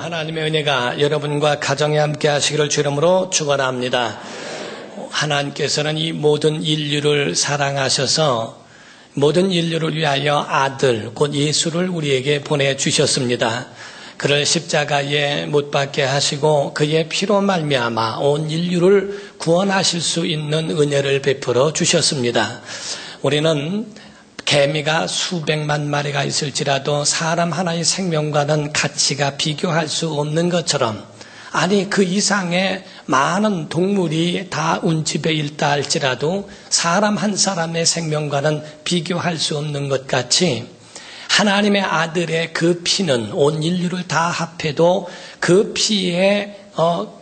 하나님의 은혜가 여러분과 가정에 함께 하시기를 주 이름으로 축원합니다. 하나님께서는 이 모든 인류를 사랑하셔서 모든 인류를 위하여 아들 곧 예수를 우리에게 보내주셨습니다. 그를 십자가에 못 박게 하시고 그의 피로 말미암아 온 인류를 구원하실 수 있는 은혜를 베풀어 주셨습니다. 우리는 개미가 수백만 마리가 있을지라도 사람 하나의 생명과는 가치가 비교할 수 없는 것처럼, 아니 그 이상의 많은 동물이 다 운집에 있다 할지라도 사람 한 사람의 생명과는 비교할 수 없는 것 같이 하나님의 아들의 그 피는 온 인류를 다 합해도 그 피의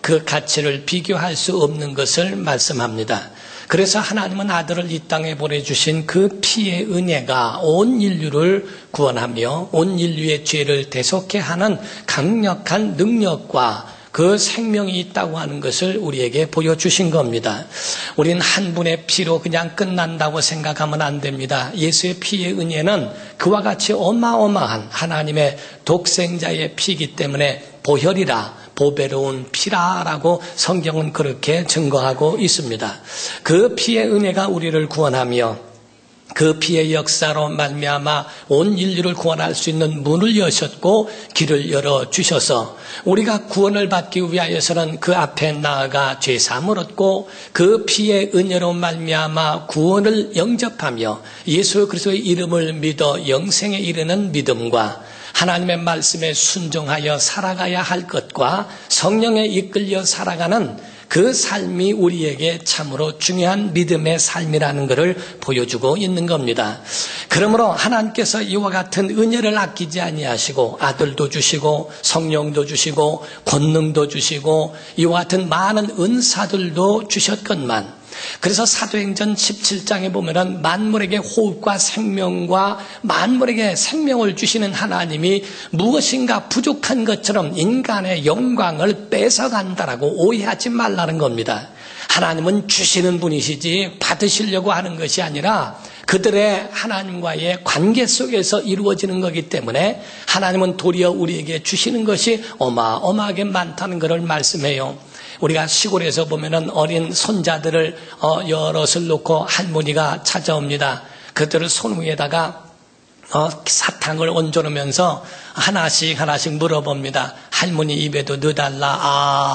그 가치를 비교할 수 없는 것을 말씀합니다. 그래서 하나님은 아들을 이 땅에 보내주신 그 피의 은혜가 온 인류를 구원하며 온 인류의 죄를 대속케 하는 강력한 능력과 그 생명이 있다고 하는 것을 우리에게 보여주신 겁니다. 우리는 한 분의 피로 그냥 끝난다고 생각하면 안 됩니다. 예수의 피의 은혜는 그와 같이 어마어마한 하나님의 독생자의 피이기 때문에 보혈이라 보배로운 피라라고 성경은 그렇게 증거하고 있습니다. 그 피의 은혜가 우리를 구원하며 그 피의 역사로 말미암아 온 인류를 구원할 수 있는 문을 여셨고 길을 열어주셔서 우리가 구원을 받기 위하여서는 그 앞에 나아가 죄사함을 얻고 그 피의 은혜로 말미암아 구원을 영접하며 예수 그리스도의 이름을 믿어 영생에 이르는 믿음과 하나님의 말씀에 순종하여 살아가야 할 것과 성령에 이끌려 살아가는 그 삶이 우리에게 참으로 중요한 믿음의 삶이라는 것을 보여주고 있는 겁니다. 그러므로 하나님께서 이와 같은 은혜를 아끼지 아니하시고 아들도 주시고 성령도 주시고 권능도 주시고 이와 같은 많은 은사들도 주셨건만, 그래서 사도행전 17장에 보면은 만물에게 호흡과 생명과 만물에게 생명을 주시는 하나님이 무엇인가 부족한 것처럼 인간의 영광을 뺏어간다라고 오해하지 말라는 겁니다. 하나님은 주시는 분이시지 받으시려고 하는 것이 아니라 그들의 하나님과의 관계 속에서 이루어지는 것이기 때문에 하나님은 도리어 우리에게 주시는 것이 어마어마하게 많다는 것을 말씀해요. 우리가 시골에서 보면은 어린 손자들을 여럿을 놓고 할머니가 찾아옵니다. 그들을 손 위에다가 사탕을 얹어놓으면서 하나씩 물어봅니다. 할머니 입에도 넣어달라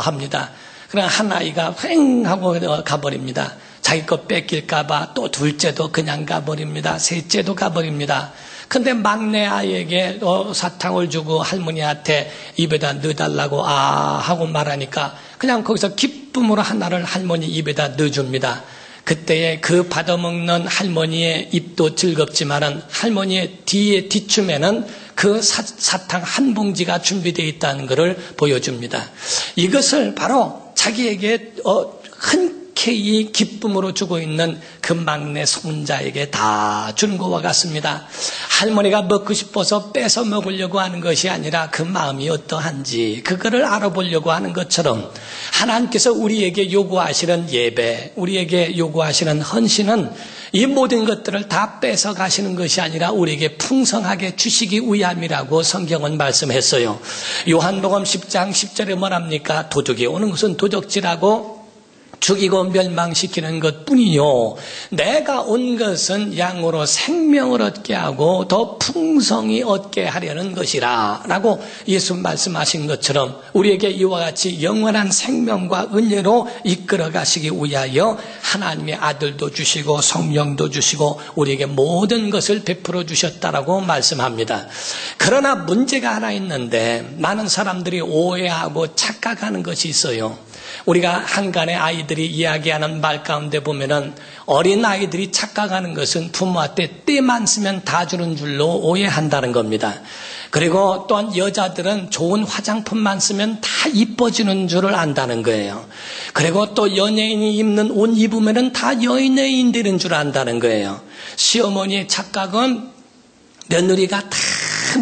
합니다. 그러나 한 아이가 휑 하고 가버립니다. 자기 거 뺏길까봐 또 둘째도 그냥 가버립니다. 셋째도 가버립니다. 근데 막내 아이에게 사탕을 주고 할머니한테 입에다 넣어달라고 하고 말하니까 그냥 거기서 기쁨으로 하나를 할머니 입에다 넣어줍니다. 그때에 그 받아먹는 할머니의 입도 즐겁지만은 할머니의 뒷춤에는 그 사탕 한 봉지가 준비되어 있다는 것을 보여줍니다. 이것을 바로 자기에게 흔쾌히 기쁨으로 주고 있는 그 막내 손자에게 다 준 것과 같습니다. 할머니가 먹고 싶어서 뺏어 먹으려고 하는 것이 아니라 그 마음이 어떠한지 그거를 알아보려고 하는 것처럼 하나님께서 우리에게 요구하시는 예배, 우리에게 요구하시는 헌신은 이 모든 것들을 다 뺏어 가시는 것이 아니라 우리에게 풍성하게 주시기 위함이라고 성경은 말씀했어요. 요한복음 10장 10절에 뭐랍니까? 도둑이 오는 것은 도적질하고 죽이고 멸망시키는 것뿐이요 내가 온 것은 양으로 생명을 얻게 하고 더 풍성히 얻게 하려는 것이라 라고 예수 말씀하신 것처럼 우리에게 이와 같이 영원한 생명과 은혜로 이끌어 가시기 위하여 하나님의 아들도 주시고 성령도 주시고 우리에게 모든 것을 베풀어 주셨다라고 말씀합니다. 그러나 문제가 하나 있는데 많은 사람들이 오해하고 착각하는 것이 있어요. 우리가 한간의 아이들이 이야기하는 말 가운데 보면은 어린 아이들이 착각하는 것은 부모한테 때만 쓰면 다 주는 줄로 오해한다는 겁니다. 그리고 또한 여자들은 좋은 화장품만 쓰면 다 이뻐지는 줄을 안다는 거예요. 그리고 또 연예인이 입는 옷 입으면은 다 연예인 되는 줄 안다는 거예요. 시어머니의 착각은 며느리가 다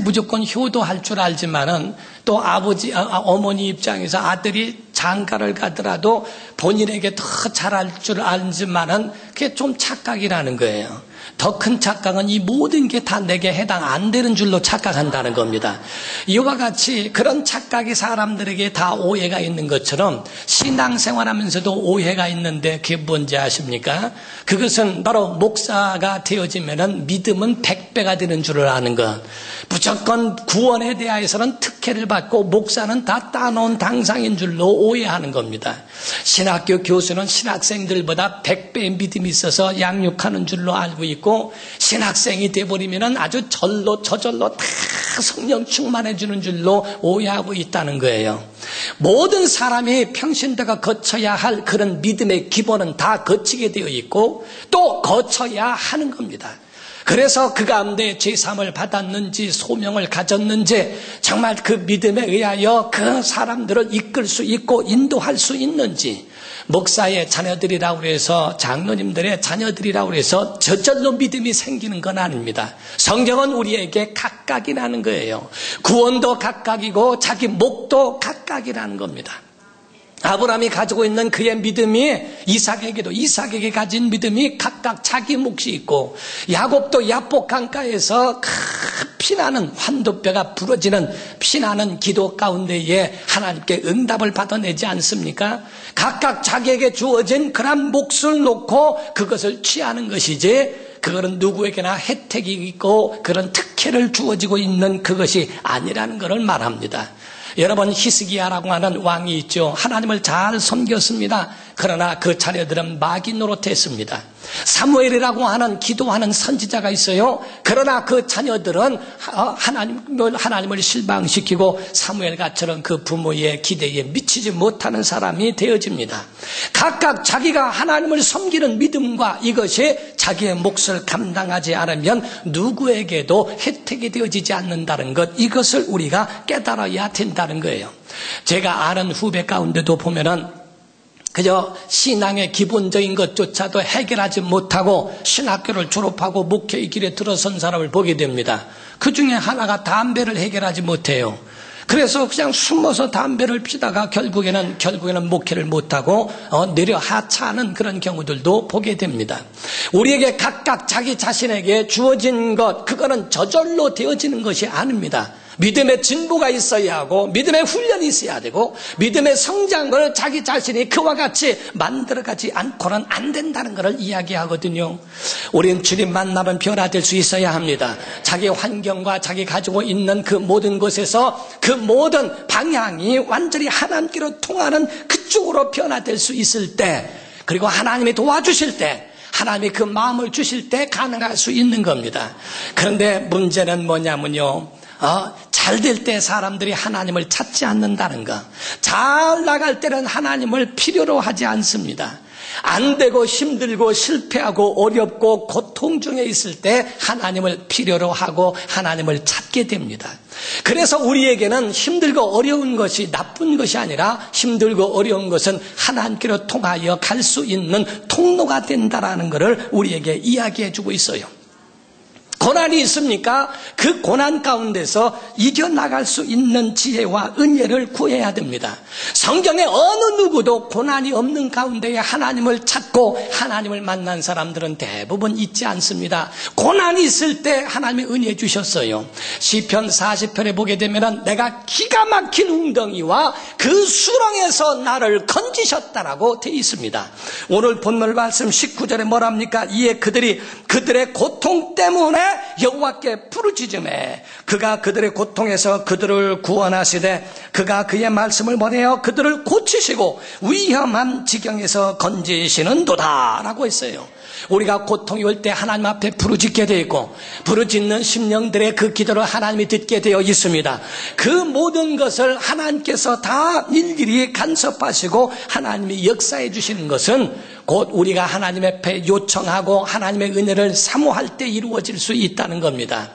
무조건 효도할 줄 알지만은 또 어머니 입장에서 아들이 장가를 가더라도 본인에게 더 잘할 줄 알지만은 그게 좀 착각이라는 거예요. 더 큰 착각은 이 모든 게 다 내게 해당 안 되는 줄로 착각한다는 겁니다. 이와 같이 그런 착각이 사람들에게 다 오해가 있는 것처럼 신앙생활하면서도 오해가 있는데 그게 뭔지 아십니까? 그것은 바로 목사가 되어지면은 믿음은 100배가 되는 줄을 아는 것. 무조건 구원에 대하여서는 특혜를 받고 목사는 다 따놓은 당상인 줄로 오해하는 겁니다. 신학교 교수는 신학생들보다 100배의 믿음이 있어서 양육하는 줄로 알고 있고, 신학생이 돼버리면 아주 저절로 다 성령 충만해주는 줄로 오해하고 있다는 거예요. 모든 사람이 평신도가 거쳐야 할 그런 믿음의 기본은 다 거치게 되어 있고 또 거쳐야 하는 겁니다. 그래서 그 가운데 제3을 받았는지 소명을 가졌는지 정말 그 믿음에 의하여 그 사람들을 이끌 수 있고 인도할 수 있는지, 목사의 자녀들이라고 해서 장로님들의 자녀들이라고 해서 저절로 믿음이 생기는 건 아닙니다. 성경은 우리에게 각각이라는 거예요. 구원도 각각이고 자기 목도 각각이라는 겁니다. 아브라함이 가지고 있는 그의 믿음이 이삭에게 가진 믿음이 각각 자기 몫이 있고, 야곱도 야복 강가에서 피나는 환도뼈가 부러지는 피나는 기도 가운데에 하나님께 응답을 받아내지 않습니까? 각각 자기에게 주어진 그런 몫을 놓고 그것을 취하는 것이지, 그거는 누구에게나 혜택이 있고 그런 특혜를 주어지고 있는 그것이 아니라는 것을 말합니다. 여러분, 히스기야라고 하는 왕이 있죠. 하나님을 잘 섬겼습니다. 그러나 그 자녀들은 마귀 노릇했습니다. 사무엘이라고 하는 기도하는 선지자가 있어요. 그러나 그 자녀들은 하나님을 실망시키고 사무엘같처럼 그 부모의 기대에 미치지 못하는 사람이 되어집니다. 각각 자기가 하나님을 섬기는 믿음과 이것이 자기의 몫을 감당하지 않으면 누구에게도 혜택이 되어지지 않는다는 것, 이것을 우리가 깨달아야 된다는 거예요. 제가 아는 후배 가운데도 보면은 그저 신앙의 기본적인 것조차도 해결하지 못하고 신학교를 졸업하고 목회의 길에 들어선 사람을 보게 됩니다. 그 중에 하나가 담배를 해결하지 못해요. 그래서 그냥 숨어서 담배를 피다가 결국에는 목회를 못하고 내려 하차하는 그런 경우들도 보게 됩니다. 우리에게 각각 자기 자신에게 주어진 것, 그거는 저절로 되어지는 것이 아닙니다. 믿음의 진보가 있어야 하고 믿음의 훈련이 있어야 되고 믿음의 성장을 자기 자신이 그와 같이 만들어가지 않고는 안 된다는 것을 이야기하거든요. 우리는 주님 만나면 변화될 수 있어야 합니다. 자기 환경과 자기 가지고 있는 그 모든 것에서 그 모든 방향이 완전히 하나님께로 통하는 그쪽으로 변화될 수 있을 때, 그리고 하나님이 도와주실 때, 하나님이 그 마음을 주실 때 가능할 수 있는 겁니다. 그런데 문제는 뭐냐면요, 잘 될 때 사람들이 하나님을 찾지 않는다는 것. 잘 나갈 때는 하나님을 필요로 하지 않습니다. 안 되고 힘들고 실패하고 어렵고 고통 중에 있을 때 하나님을 필요로 하고 하나님을 찾게 됩니다. 그래서 우리에게는 힘들고 어려운 것이 나쁜 것이 아니라 힘들고 어려운 것은 하나님께로 통하여 갈 수 있는 통로가 된다라는 것을 우리에게 이야기해 주고 있어요. 고난이 있습니까? 그 고난 가운데서 이겨나갈 수 있는 지혜와 은혜를 구해야 됩니다. 성경에 어느 누구도 고난이 없는 가운데에 하나님을 찾고 하나님을 만난 사람들은 대부분 있지 않습니다. 고난이 있을 때 하나님이 은혜 주셨어요. 시편 40편에 보게 되면 내가 기가 막힌 웅덩이와 그 수렁에서 나를 건지셨다라고 되어 있습니다. 오늘 본문 말씀 19절에 뭐랍니까? 이에 그들의 고통 때문에 여호와께 부르짖음에 그가 그들의 고통에서 그들을 구원하시되 그가 그의 말씀을 보내어 그들을 고치시고 위험한 지경에서 건지시는도다 라고 했어요. 우리가 고통이 올 때 하나님 앞에 부르짖게 되어 있고 부르짖는 심령들의 그 기도를 하나님이 듣게 되어 있습니다. 그 모든 것을 하나님께서 다 일일이 간섭하시고 하나님이 역사해 주시는 것은 곧 우리가 하나님 앞에 요청하고 하나님의 은혜를 사모할 때 이루어질 수 있다는 겁니다.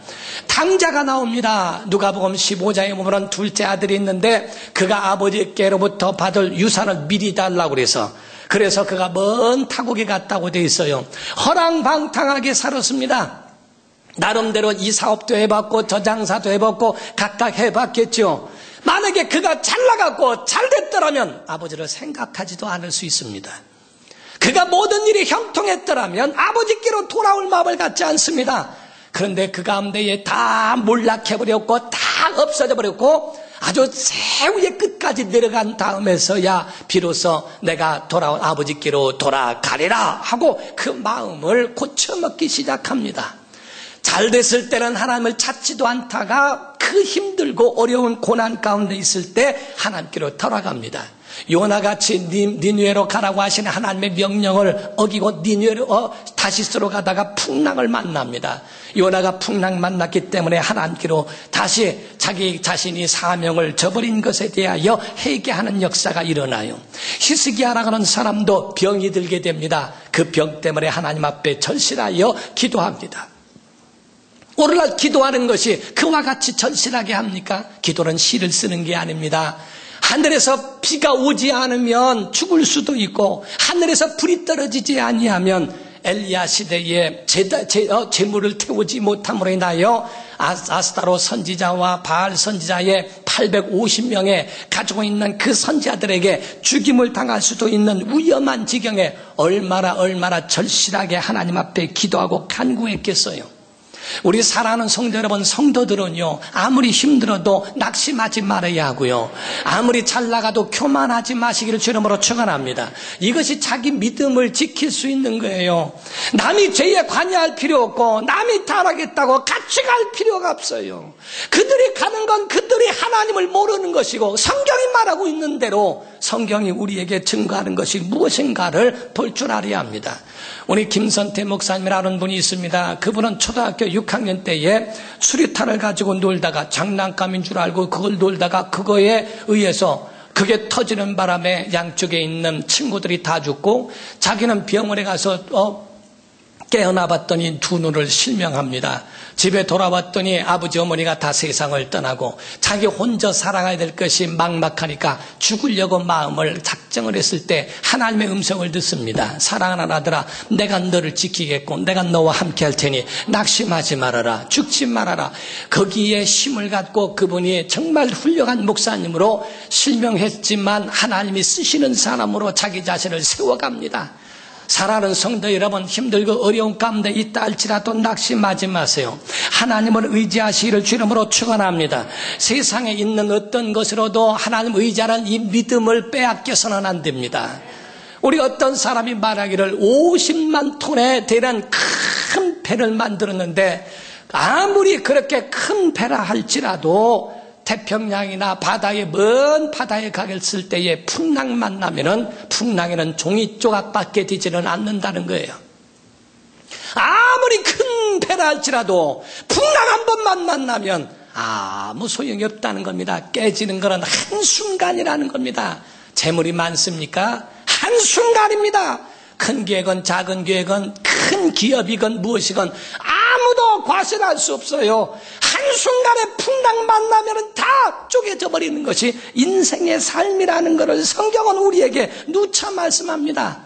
탕자가 나옵니다. 누가복음 15장에 보면 둘째 아들이 있는데 그가 아버지께로부터 받을 유산을 미리 달라고 그래서 그가 먼 타국에 갔다고 돼 있어요. 허랑방탕하게 살았습니다. 나름대로 이 사업도 해봤고 저 장사도 해봤고 각각 해봤겠죠. 만약에 그가 잘 나갔고 잘 됐더라면 아버지를 생각하지도 않을 수 있습니다. 그가 모든 일이 형통했더라면 아버지께로 돌아올 마음을 갖지 않습니다. 그런데 그 가운데에 다 몰락해버렸고 다 없어져 버렸고 아주 새우의 끝까지 내려간 다음에서야 비로소 내가 돌아온 아버지께로 돌아가리라 하고 그 마음을 고쳐먹기 시작합니다. 잘 됐을 때는 하나님을 찾지도 않다가 그 힘들고 어려운 고난 가운데 있을 때 하나님께로 돌아갑니다. 요나같이 니느웨로 가라고 하시는 하나님의 명령을 어기고 니느웨로 다시스로 가다가 풍랑을 만납니다. 요나가 풍랑 만났기 때문에 하나님께로 다시 자기 자신이 사명을 저버린 것에 대하여 회개하는 역사가 일어나요. 히스기야라고 하는 사람도 병이 들게 됩니다. 그 병 때문에 하나님 앞에 절실하여 기도합니다. 오늘날 기도하는 것이 그와 같이 절실하게 합니까? 기도는 시를 쓰는 게 아닙니다. 하늘에서 비가 오지 않으면 죽을 수도 있고 하늘에서 불이 떨어지지 아니하면 엘리야 시대에 제물을 태우지 못함으로 인하여 아스타로 선지자와 바알 선지자의 850명의 가지고 있는 그 선지자들에게 죽임을 당할 수도 있는 위험한 지경에 얼마나 절실하게 하나님 앞에 기도하고 간구했겠어요. 우리 사랑하는 성도 여러분, 성도들은요, 아무리 힘들어도 낙심하지 말아야 하고요, 아무리 잘 나가도 교만하지 마시기를 주님으로 축원합니다. 이것이 자기 믿음을 지킬 수 있는 거예요. 남이 죄에 관여할 필요 없고 남이 타락했다고 같이 갈 필요가 없어요. 그들이 가는 건 그들이 하나님을 모르는 것이고 성경이 말하고 있는 대로 성경이 우리에게 증거하는 것이 무엇인가를 볼 줄 알아야 합니다. 우리 김선태 목사님이라는 분이 있습니다. 그분은 초등학교 6학년 때에 수류탄을 가지고 놀다가 장난감인 줄 알고 그걸 놀다가 그거에 의해서 그게 터지는 바람에 양쪽에 있는 친구들이 다 죽고 자기는 병원에 가서 깨어나 봤더니 두 눈을 실명합니다. 집에 돌아왔더니 아버지 어머니가 다 세상을 떠나고 자기 혼자 살아가야 될 것이 막막하니까 죽으려고 마음을 작정을 했을 때 하나님의 음성을 듣습니다. 사랑하는 아들아, 내가 너를 지키겠고 내가 너와 함께 할 테니 낙심하지 말아라, 죽지 말아라. 거기에 힘을 갖고 그분이 정말 훌륭한 목사님으로 실명했지만 하나님이 쓰시는 사람으로 자기 자신을 세워갑니다. 사랑하는 성도 여러분, 힘들고 어려운 가운데 있다 할지라도 낙심하지 마세요. 하나님을 의지하시기를 주님으로 축원합니다. 세상에 있는 어떤 것으로도 하나님 의지하는 이 믿음을 빼앗겨서는 안 됩니다. 우리 어떤 사람이 말하기를 50만 톤에 대한 큰 배를 만들었는데 아무리 그렇게 큰 배라 할지라도 태평양이나 바다에 먼 바다에 가겠을 때에 풍랑 만나면은 풍랑에는 종이 조각밖에 되지는 않는다는 거예요. 아무리 큰 배라 할지라도 풍랑 한 번만 만나면 아무 소용이 없다는 겁니다. 깨지는 것은 한순간이라는 겁니다. 재물이 많습니까? 한순간입니다. 큰 계획은 작은 계획은 큰 기업이건 무엇이건 아무도 과신할 수 없어요. 한순간에 풍랑 만나면 다 쪼개져 버리는 것이 인생의 삶이라는 것을 성경은 우리에게 누차 말씀합니다.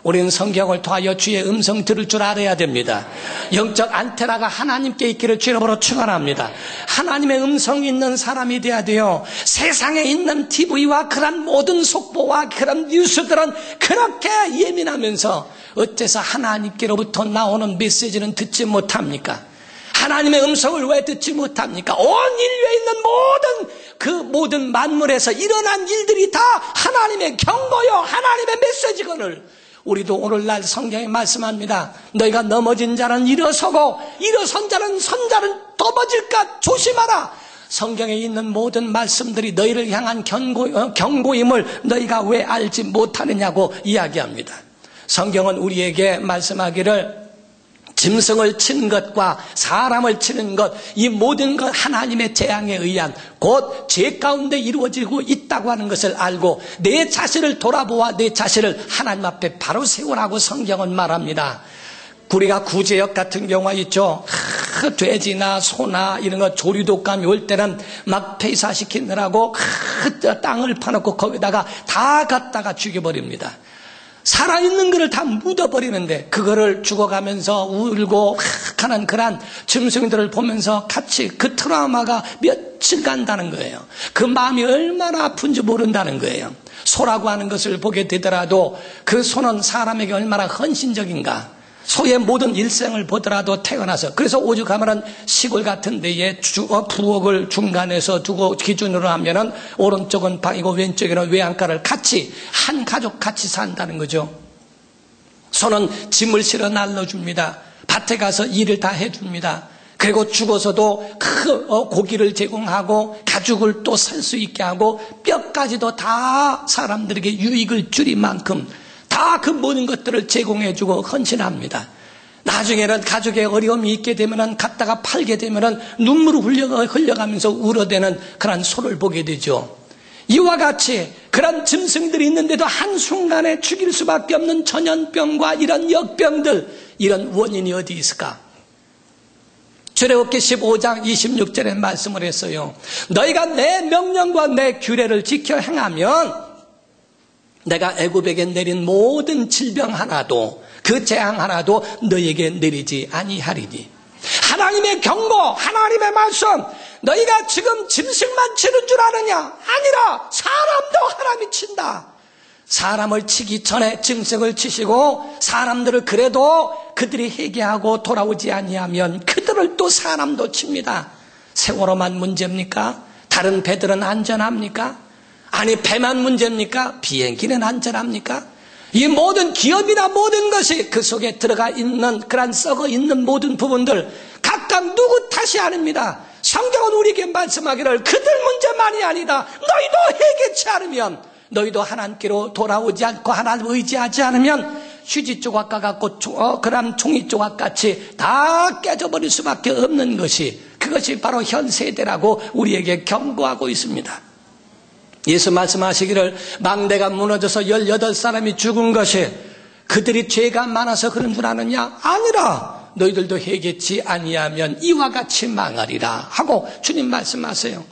우리는 성경을 통하여 주의 음성 들을 줄 알아야 됩니다. 영적 안테나가 하나님께 있기를 주님으로 축원합니다. 하나님의 음성이 있는 사람이 돼야 돼요. 세상에 있는 TV와 그런 모든 속보와 그런 뉴스들은 그렇게 예민하면서 어째서 하나님께로부터 나오는 메시지는 듣지 못합니까? 하나님의 음성을 왜 듣지 못합니까? 온 인류에 있는 모든 만물에서 일어난 일들이 다 하나님의 경고요, 하나님의 메시지건을 우리도 오늘날 성경에 말씀합니다. 너희가 넘어진 자는 일어서고 일어선 자는 선자는 넘어질까 조심하라. 성경에 있는 모든 말씀들이 너희를 향한 경고임을 너희가 왜 알지 못하느냐고 이야기합니다. 성경은 우리에게 말씀하기를 짐승을 치는 것과 사람을 치는 것, 이 모든 것 하나님의 재앙에 의한 곧 죄 가운데 이루어지고 있다고 하는 것을 알고 내 자신을 돌아보아 내 자신을 하나님 앞에 바로 세우라고 성경은 말합니다. 우리가 구제역 같은 경우가 있죠. 돼지나 소나 이런 거 조류독감이 올 때는 막 폐사시키느라고 땅을 파놓고 거기다가 다 갖다가 죽여버립니다. 살아있는 것을 다 묻어버리는데 그거를 죽어가면서 울고 하는 그런 짐승들을 보면서 같이 그 트라우마가 며칠 간다는 거예요. 그 마음이 얼마나 아픈지 모른다는 거예요. 소라고 하는 것을 보게 되더라도 그 소는 사람에게 얼마나 헌신적인가. 소의 모든 일생을 보더라도 태어나서, 그래서 오죽하면은 시골 같은 데에 부엌을 중간에서 두고 기준으로 하면은 오른쪽은 방이고 왼쪽에는 외양간을 같이 한 가족 같이 산다는 거죠. 소는 짐을 실어 날라줍니다. 밭에 가서 일을 다 해줍니다. 그리고 죽어서도 그 고기를 제공하고 가죽을 또 살 수 있게 하고 뼈까지도 다 사람들에게 유익을 줄일 만큼 다 그 모든 것들을 제공해주고 헌신합니다. 나중에는 가족의 어려움이 있게 되면은 갖다가 팔게 되면은 눈물을 흘려가면서 울어대는 그런 소를 보게 되죠. 이와 같이 그런 짐승들이 있는데도 한순간에 죽일 수밖에 없는 전염병과 이런 역병들, 이런 원인이 어디 있을까? 출애굽기 15장 26절에 말씀을 했어요. 너희가 내 명령과 내 규례를 지켜 행하면 내가 애굽에게 내린 모든 질병 하나도, 그 재앙 하나도 너희에게 내리지 아니하리니. 하나님의 경고, 하나님의 말씀, 너희가 지금 짐승만 치는 줄 아느냐? 아니라 사람도 하나님이 친다. 사람을 치기 전에 짐승을 치시고 사람들을 그래도 그들이 회개하고 돌아오지 아니하면 그들을 또 사람도 칩니다. 세월호만 문제입니까? 다른 배들은 안전합니까? 아니, 배만 문제입니까? 비행기는 안전합니까? 이 모든 기업이나 모든 것이 그 속에 들어가 있는 그런 썩어 있는 모든 부분들 각각 누구 탓이 아닙니다. 성경은 우리에게 말씀하기를 그들 문제만이 아니다. 너희도 회개치 않으면, 너희도 하나님께로 돌아오지 않고 하나님 의지하지 않으면 휴지 조각과 같고 그런 종이 조각같이 다 깨져버릴 수밖에 없는 것이, 그것이 바로 현 세대라고 우리에게 경고하고 있습니다. 예수 말씀하시기를 망대가 무너져서 18사람이 죽은 것이 그들이 죄가 많아서 그런 줄 아느냐? 아니라 너희들도 회개치 아니하면 이와 같이 망하리라 하고 주님 말씀하세요.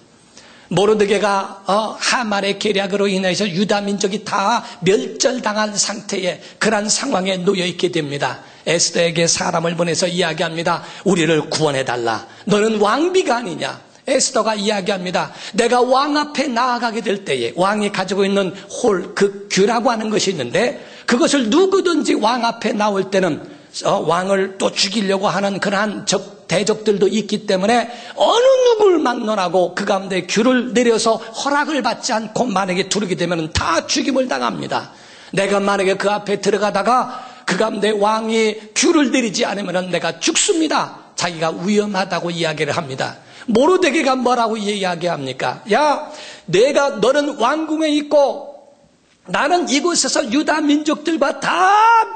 모르드게가 하만의 계략으로 인해서 유다 민족이 다 멸절당한 상태에, 그런 상황에 놓여있게 됩니다. 에스더에게 사람을 보내서 이야기합니다. 우리를 구원해달라. 너는 왕비가 아니냐? 에스더가 이야기합니다. 내가 왕 앞에 나아가게 될 때에 왕이 가지고 있는 그 규라고 하는 것이 있는데, 그것을 누구든지 왕 앞에 나올 때는 왕을 또 죽이려고 하는 그러한 대적들도 있기 때문에 어느 누구를 막론하고 그 가운데 규를 내려서 허락을 받지 않고 만약에 두르게 되면 다 죽임을 당합니다. 내가 만약에 그 앞에 들어가다가 그 가운데 왕이 규를 내리지 않으면 내가 죽습니다. 자기가 위험하다고 이야기를 합니다. 모르드게가 뭐라고 이야기합니까? 야, 너는 왕궁에 있고 나는 이곳에서 유다 민족들과 다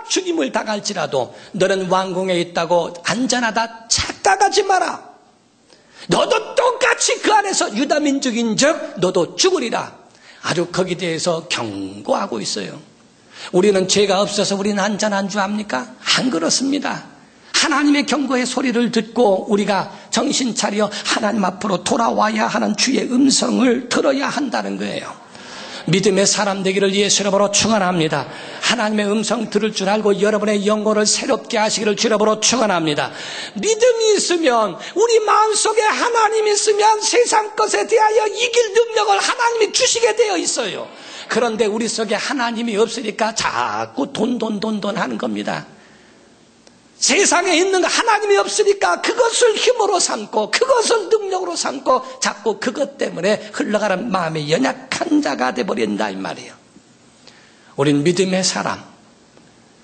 죽임을 당할지라도 너는 왕궁에 있다고 안전하다 착각하지 마라. 너도 똑같이 그 안에서 유다 민족인 즉 너도 죽으리라. 아주 거기에 대해서 경고하고 있어요. 우리는 죄가 없어서 우리는 안전한 줄 압니까? 안 그렇습니다. 하나님의 경고의 소리를 듣고 우리가 정신 차려 하나님 앞으로 돌아와야 하는 주의 음성을 들어야 한다는 거예요. 믿음의 사람 되기를 예수 이름으로 축원합니다. 하나님의 음성 들을 줄 알고 여러분의 영혼을 새롭게 하시기를 주 이름으로 축원합니다. 믿음이 있으면, 우리 마음속에 하나님이 있으면 세상 것에 대하여 이길 능력을 하나님이 주시게 되어 있어요. 그런데 우리 속에 하나님이 없으니까 자꾸 돈 하는 겁니다. 세상에 있는 하나님이 없으니까 그것을 힘으로 삼고 그것을 능력으로 삼고 자꾸 그것 때문에 흘러가는 마음의 연약한 자가 되어버린다 이 말이에요. 우린 믿음의 사람,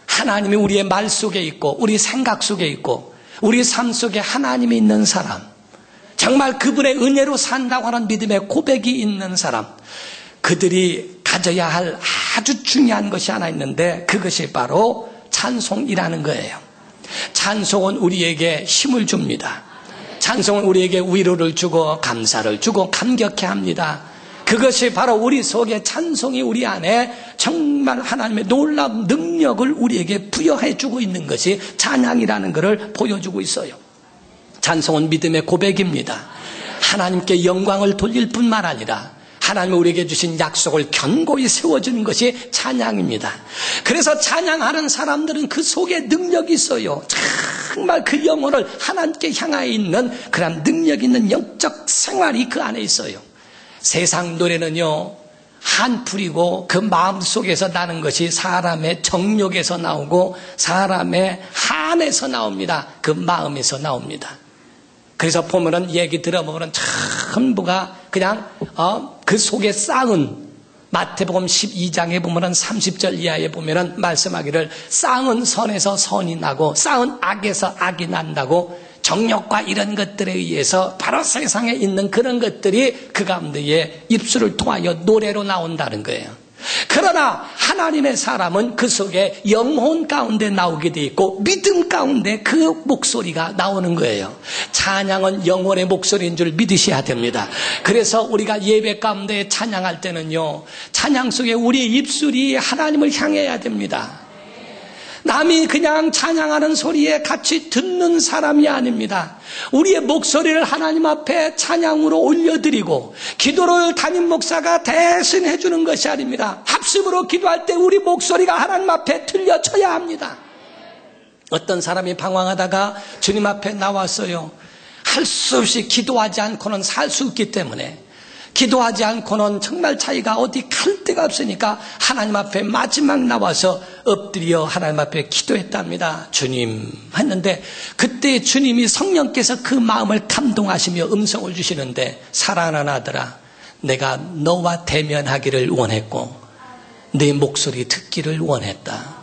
하나님이 우리의 말 속에 있고 우리 생각 속에 있고 우리 삶 속에 하나님이 있는 사람, 정말 그분의 은혜로 산다고 하는 믿음의 고백이 있는 사람, 그들이 가져야 할 아주 중요한 것이 하나 있는데 그것이 바로 찬송이라는 거예요. 찬송은 우리에게 힘을 줍니다. 찬송은 우리에게 위로를 주고 감사를 주고 감격해 합니다. 그것이 바로 우리 속에 찬송이 우리 안에 정말 하나님의 놀라운 능력을 우리에게 부여해 주고 있는 것이 찬양이라는 것을 보여주고 있어요. 찬송은 믿음의 고백입니다. 하나님께 영광을 돌릴 뿐만 아니라 하나님 우리에게 주신 약속을 견고히 세워주는 것이 찬양입니다. 그래서 찬양하는 사람들은 그 속에 능력이 있어요. 정말 그 영혼을 하나님께 향하여 있는 그런 능력 있는 영적 생활이 그 안에 있어요. 세상 노래는요, 한풀이고 그 마음속에서 나는 것이 사람의 정욕에서 나오고 사람의 한에서 나옵니다. 그 마음에서 나옵니다. 그래서 보면은 얘기 들어보면은 전부가 그냥 그 속에 쌓은, 마태복음 12장에 보면은 30절 이하에 보면은 말씀하기를 쌓은 선에서 선이 나고 쌓은 악에서 악이 난다고, 정욕과 이런 것들에 의해서 바로 세상에 있는 그런 것들이 그 가운데에 입술을 통하여 노래로 나온다는 거예요. 그러나 하나님의 사람은 그 속에 영혼 가운데 나오게 돼 있고 믿음 가운데 그 목소리가 나오는 거예요. 찬양은 영혼의 목소리인 줄 믿으셔야 됩니다. 그래서 우리가 예배 가운데 찬양할 때는요, 찬양 속에 우리의 입술이 하나님을 향해야 됩니다. 남이 그냥 찬양하는 소리에 같이 듣는 사람이 아닙니다. 우리의 목소리를 하나님 앞에 찬양으로 올려드리고 기도를 담임 목사가 대신해 주는 것이 아닙니다. 합심으로 기도할 때 우리 목소리가 하나님 앞에 들려져야 합니다. 어떤 사람이 방황하다가 주님 앞에 나왔어요. 할 수 없이 기도하지 않고는 살 수 없기 때문에, 기도하지 않고는 정말 자기가 어디 갈 데가 없으니까 하나님 앞에 마지막 나와서 엎드려 하나님 앞에 기도했답니다. 주님 했는데, 그때 주님이 성령께서 그 마음을 감동하시며 음성을 주시는데, 사랑하는 아들아, 내가 너와 대면하기를 원했고 네 목소리 듣기를 원했다.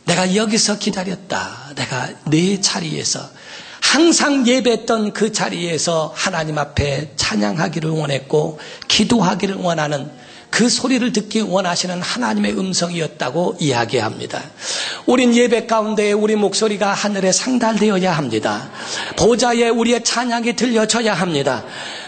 내가 여기서 기다렸다. 내가 네 자리에서, 항상 예배했던 그 자리에서 하나님 앞에 찬양하기를 원했고 기도하기를 원하는 그 소리를 듣기 원하시는 하나님의 음성이었다고 이야기합니다. 우린 예배 가운데 우리 목소리가 하늘에 상달되어야 합니다. 보좌에 우리의 찬양이 들려져야 합니다.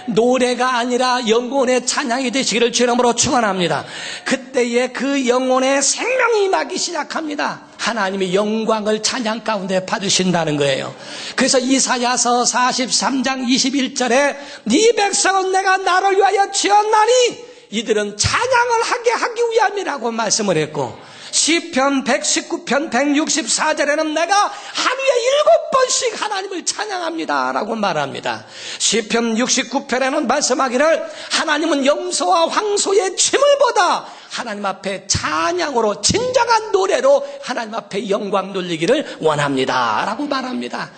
노래가 아니라 영혼의 찬양이 되시기를 주 이름으로 축원합니다. 그때에 그 영혼의 생명이 임하기 시작합니다. 하나님이 영광을 찬양 가운데 받으신다는 거예요. 그래서 이사야서 43장 21절에 네 백성은 내가 나를 위하여 지었나니 이들은 찬양을 하게 하기 위함이라고 말씀을 했고, 시편 119편 164절에는 내가 하루에 7번씩 하나님을 찬양합니다 라고 말합니다. 시편 69편에는 말씀하기를 하나님은 염소와 황소의 춤을보다 하나님 앞에 찬양으로, 진정한 노래로 하나님 앞에 영광 돌리기를 원합니다 라고 말합니다.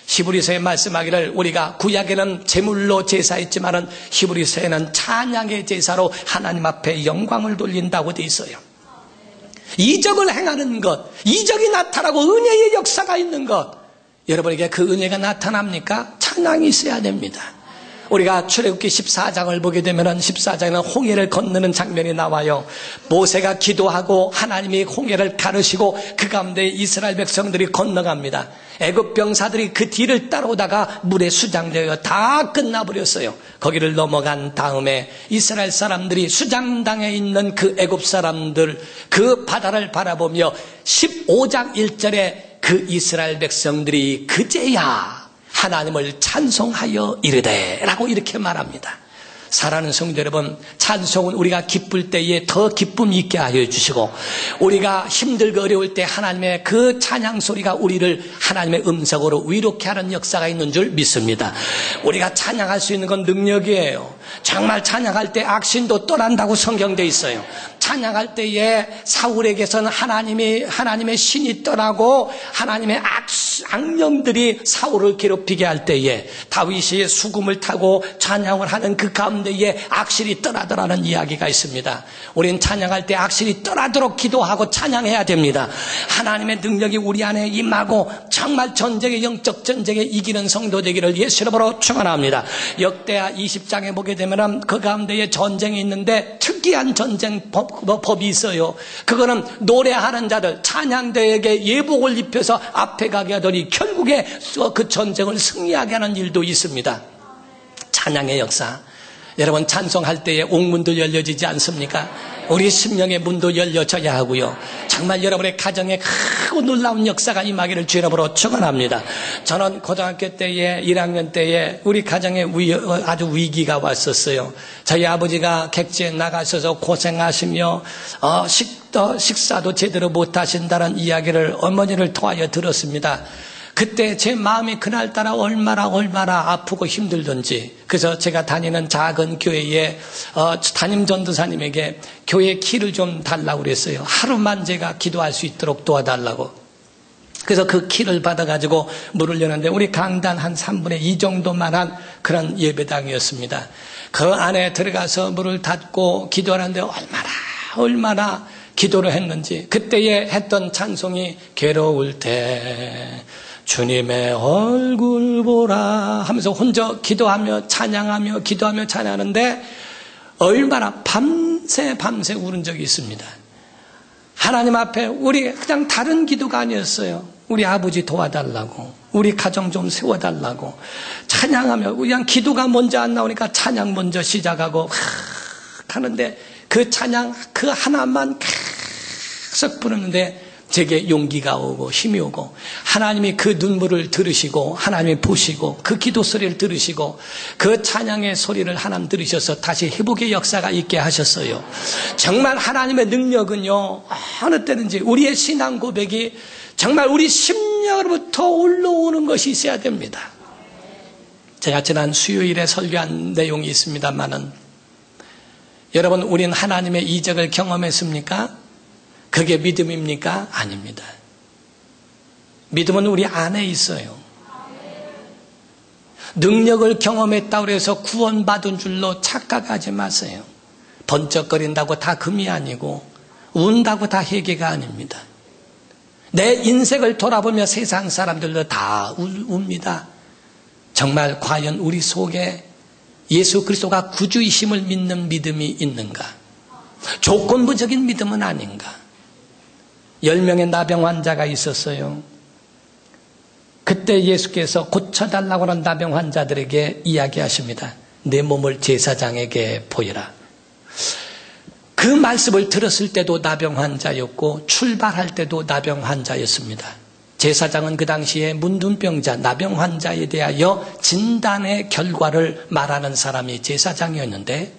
히브리서에 말씀하기를 우리가 구약에는 제물로 제사했지만은 히브리서에는 찬양의 제사로 하나님 앞에 영광을 돌린다고 돼 있어요. 이적을 행하는 것, 이적이 나타나고 은혜의 역사가 있는 것, 여러분에게 그 은혜가 나타납니까? 찬양이 있어야 됩니다. 우리가 출애굽기 14장을 보게 되면 14장에는 홍해를 건너는 장면이 나와요. 모세가 기도하고 하나님이 홍해를 가르시고 그 가운데 이스라엘 백성들이 건너갑니다. 애굽 병사들이 그 뒤를 따라오다가 물에 수장되어 다 끝나버렸어요. 거기를 넘어간 다음에 이스라엘 사람들이 수장당에 있는 그 애굽 사람들, 그 바다를 바라보며 15장 1절에 그 이스라엘 백성들이 그제야 하나님을 찬송하여 이르되 라고 이렇게 말합니다. 사랑하는 성도 여러분, 찬송은 우리가 기쁠 때에 더 기쁨 있게 하여 주시고, 우리가 힘들고 어려울 때 하나님의 그 찬양 소리가 우리를 하나님의 음성으로 위로케 하는 역사가 있는 줄 믿습니다. 우리가 찬양할 수 있는 건 능력이에요. 정말 찬양할 때 악신도 떠난다고 성경되어 있어요. 찬양할 때에 사울에게서는 하나님의 신이 떠나고 하나님의 악령들이 사울을 괴롭히게 할 때에 다윗이 수금을 타고 찬양을 하는 그 가운데에 악신이 떠나더라는 이야기가 있습니다. 우리는 찬양할 때 악신이 떠나도록 기도하고 찬양해야 됩니다. 하나님의 능력이 우리 안에 임하고 정말 전쟁의 영적 전쟁에 이기는 성도 되기를 예수 이름으로 축원합니다. 역대하 20장에 보게 되면 그 가운데에 전쟁이 있는데 특이한 전쟁 법이 있어요. 그거는 노래하는 자들, 찬양대에게 예복을 입혀서 앞에 가게 하더니 결국에 그 전쟁을 승리하게 하는 일도 있습니다. 찬양의 역사. 여러분 찬송할 때에 옥문도 열려지지 않습니까? 우리 심령의 문도 열려져야 하고요. 정말 여러분의 가정에 크고 놀라운 역사가 임하기를 주 이름으로 축원합니다. 저는 고등학교 때에 1학년 때에 우리 가정에 아주 위기가 왔었어요. 저희 아버지가 객지에 나가셔서 고생하시며 식사도 제대로 못하신다는 이야기를 어머니를 통하여 들었습니다. 그때 제 마음이 그날따라 얼마나 아프고 힘들던지, 그래서 제가 다니는 작은 교회에 담임 전도사님에게 교회 키를 좀 달라고 그랬어요. 하루만 제가 기도할 수 있도록 도와달라고. 그래서 그 키를 받아가지고 문을 여는데 우리 강단 한 3분의 2 정도만한 그런 예배당이었습니다. 그 안에 들어가서 문을 닫고 기도하는데 얼마나 기도를 했는지, 그때에 했던 찬송이 괴로울 때 주님의 얼굴 보라 하면서 혼자 기도하며 찬양하는데 얼마나 밤새 울은 적이 있습니다. 하나님 앞에 우리 그냥 다른 기도가 아니었어요. 우리 아버지 도와달라고, 우리 가정 좀 세워달라고 찬양하며, 그냥 기도가 먼저 안 나오니까 찬양 먼저 시작하고 하는데 그 찬양 그 하나만 계속 부르는데 제게 용기가 오고 힘이 오고, 하나님이 그 눈물을 들으시고 하나님이 보시고 그 기도 소리를 들으시고 그 찬양의 소리를 하나님 들으셔서 다시 회복의 역사가 있게 하셨어요. 정말 하나님의 능력은요, 어느 때든지 우리의 신앙 고백이 정말 우리 심령으로부터 올라오는 것이 있어야 됩니다. 제가 지난 수요일에 설교한 내용이 있습니다만은, 여러분, 우리는 하나님의 이적을 경험했습니까? 그게 믿음입니까? 아닙니다. 믿음은 우리 안에 있어요. 능력을 경험했다고 해서 구원받은 줄로 착각하지 마세요. 번쩍거린다고 다 금이 아니고 운다고 다 회개가 아닙니다. 내 인생을 돌아보며 세상 사람들도 다 웁니다. 정말 과연 우리 속에 예수 그리스도가 구주이심을 믿는 믿음이 있는가? 조건부적인 믿음은 아닌가? 10명의 나병 환자가 있었어요. 그때 예수께서 고쳐달라고 하는 나병 환자들에게 이야기하십니다. 내 몸을 제사장에게 보이라. 그 말씀을 들었을 때도 나병 환자였고 출발할 때도 나병 환자였습니다. 제사장은 그 당시에 문둥병자, 나병 환자에 대하여 진단의 결과를 말하는 사람이 제사장이었는데,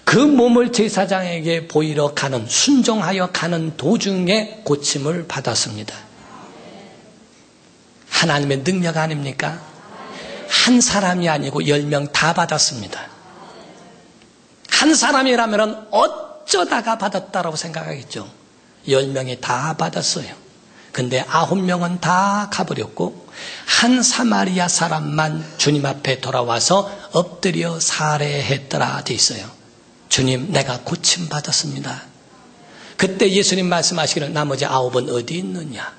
그 몸을 제사장에게 보이러 가는, 순종하여 가는 도중에 고침을 받았습니다. 하나님의 능력 아닙니까? 한 사람이 아니고 10명 다 받았습니다. 한 사람이라면 어쩌다가 받았다라고 생각하겠죠. 10명이 다 받았어요. 근데 9명은 다 가버렸고 한 사마리아 사람만 주님 앞에 돌아와서 엎드려 살해했더라 돼 있어요. 주님, 내가 고침받았습니다. 그때 예수님 말씀하시기를 나머지 9은 어디 있느냐?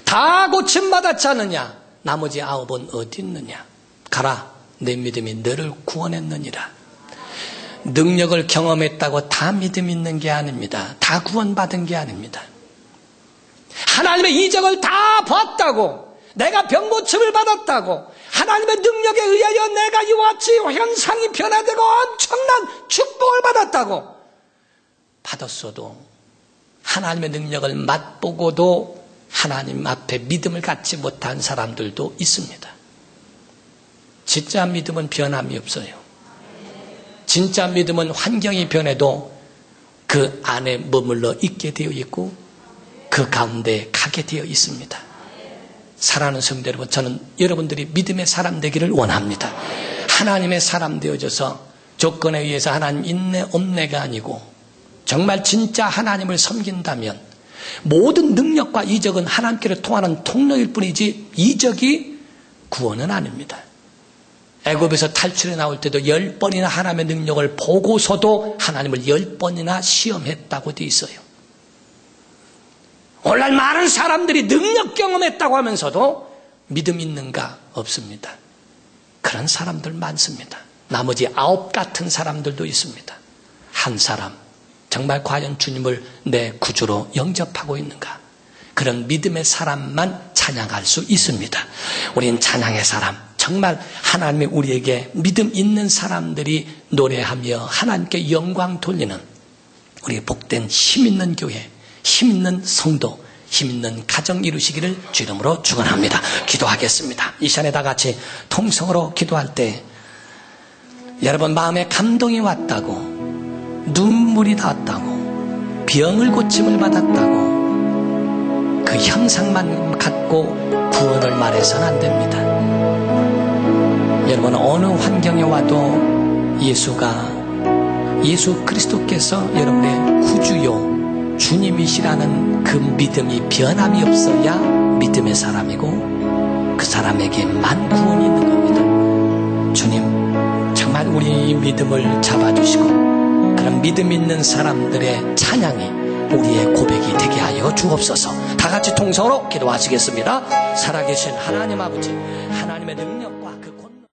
다 고침받았지 않느냐? 나머지 9은 어디 있느냐? 가라, 내 믿음이 너를 구원했느니라. 능력을 경험했다고 다 믿음 있는 게 아닙니다. 다 구원받은 게 아닙니다. 하나님의 이적을 다 봤다고, 내가 병고침을 받았다고, 하나님의 능력에 의하여 내가 이와 같이 현상이 변화되고 엄청난 축복을 받았다고 받았어도 하나님의 능력을 맛보고도 하나님 앞에 믿음을 갖지 못한 사람들도 있습니다. 진짜 믿음은 변함이 없어요. 진짜 믿음은 환경이 변해도 그 안에 머물러 있게 되어 있고 그 가운데 가게 되어 있습니다. 사랑하는 성도 여러분, 저는 여러분들이 믿음의 사람 되기를 원합니다. 하나님의 사람 되어져서 조건에 의해서 하나님 있네 없네가 아니고 정말 진짜 하나님을 섬긴다면 모든 능력과 이적은 하나님께로 통하는 통로일 뿐이지 이적이 구원은 아닙니다. 애굽에서 탈출해 나올 때도 10번이나 하나님의 능력을 보고서도 하나님을 10번이나 시험했다고 되어 있어요. 오늘날 많은 사람들이 능력 경험했다고 하면서도 믿음 있는가? 없습니다. 그런 사람들 많습니다. 나머지 9 같은 사람들도 있습니다. 한 사람, 정말 과연 주님을 내 구주로 영접하고 있는가? 그런 믿음의 사람만 찬양할 수 있습니다. 우린 찬양의 사람, 정말 하나님이 우리에게 믿음 있는 사람들이 노래하며 하나님께 영광 돌리는 우리 복된 힘 있는 교회, 힘 있는 성도, 힘 있는 가정 이루시기를 주 이름으로 축원합니다. 기도하겠습니다. 이 시간에 다 같이 통성으로 기도할 때 여러분 마음에 감동이 왔다고, 눈물이 닿았다고, 병을 고침을 받았다고 그 형상만 갖고 구원을 말해서는 안 됩니다. 여러분 어느 환경에 와도 예수 그리스도께서 여러분의 구주요 주님이시라는 그 믿음이 변함이 없어야 믿음의 사람이고 그 사람에게만 구원이 있는 겁니다. 주님 정말 우리 믿음을 잡아주시고 그런 믿음 있는 사람들의 찬양이 우리의 고백이 되게 하여 주옵소서. 다 같이 통성으로 기도하시겠습니다. 살아계신 하나님 아버지, 하나님의 능력과